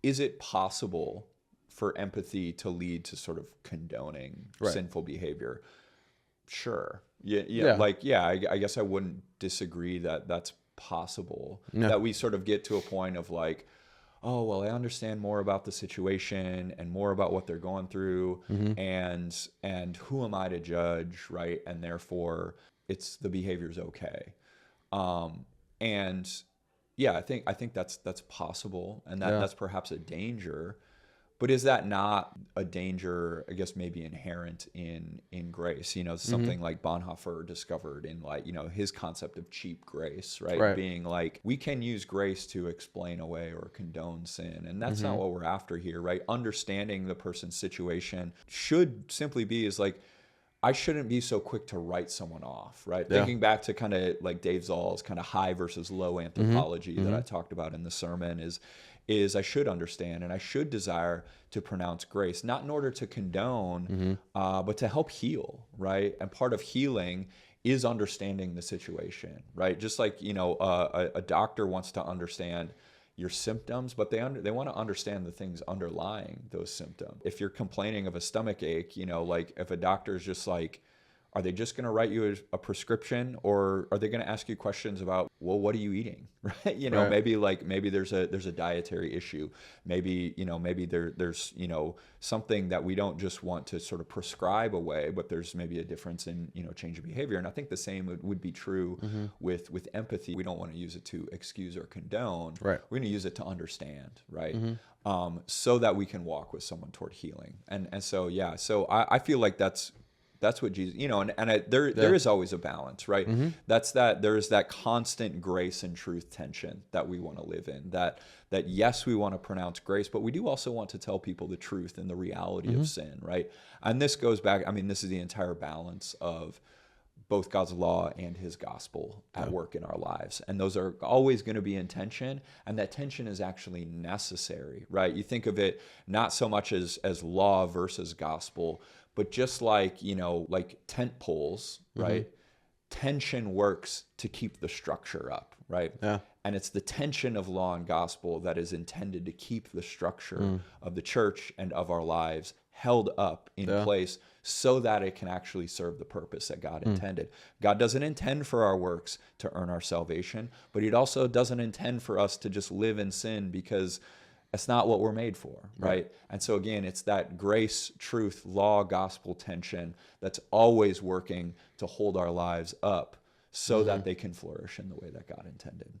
is it possible for empathy to lead to sort of condoning sinful behavior? Sure. Yeah. I guess I wouldn't disagree that that's possible. No. That we sort of get to a point of like, oh, well, I understand more about the situation and more about what they're going through, and who am I to judge, right? And therefore, it's the behavior's okay. And yeah, I think that's possible, and that's perhaps a danger. But is that not a danger, I guess, maybe inherent in grace? Something like Bonhoeffer discovered in, like, his concept of cheap grace, right? Being like, we can use grace to explain away or condone sin. And that's not what we're after here, right? Understanding the person's situation should simply be is like, I shouldn't be so quick to write someone off, right? Thinking back to kind of like Dave Zoll's kind of high versus low anthropology that I talked about in the sermon is I should understand and I should desire to pronounce grace, not in order to condone, but to help heal, right? And part of healing is understanding the situation, right? Just like, a doctor wants to understand your symptoms, but they want to understand the things underlying those symptoms. If you're complaining of a stomach ache, like if a doctor's just like, are they just going to write you a prescription, or are they going to ask you questions about, well, what are you eating? Right? Maybe there's a dietary issue. Maybe there's something that we don't just want to sort of prescribe away, but there's maybe a difference in change of behavior. And I think the same would be true with empathy. We don't want to use it to excuse or condone. Right. We're going to use it to understand, right? So that we can walk with someone toward healing. And so I feel like that's what Jesus, there is always a balance, right? There is that constant grace and truth tension that we want to live in, that yes, we want to pronounce grace, but we do also want to tell people the truth and the reality of sin, right? And this goes back, this is the entire balance of both God's law and his gospel at work in our lives. And those are always going to be in tension, and that tension is actually necessary, right? You think of it not so much as law versus gospel, but just like, like tent poles, right? Tension works to keep the structure up, right? Yeah. And it's the tension of law and gospel that is intended to keep the structure of the church and of our lives held up in place so that it can actually serve the purpose that God intended. God doesn't intend for our works to earn our salvation, but he also doesn't intend for us to just live in sin, because that's not what we're made for, right? And so again, it's that grace, truth, law, gospel tension that's always working to hold our lives up so that they can flourish in the way that God intended.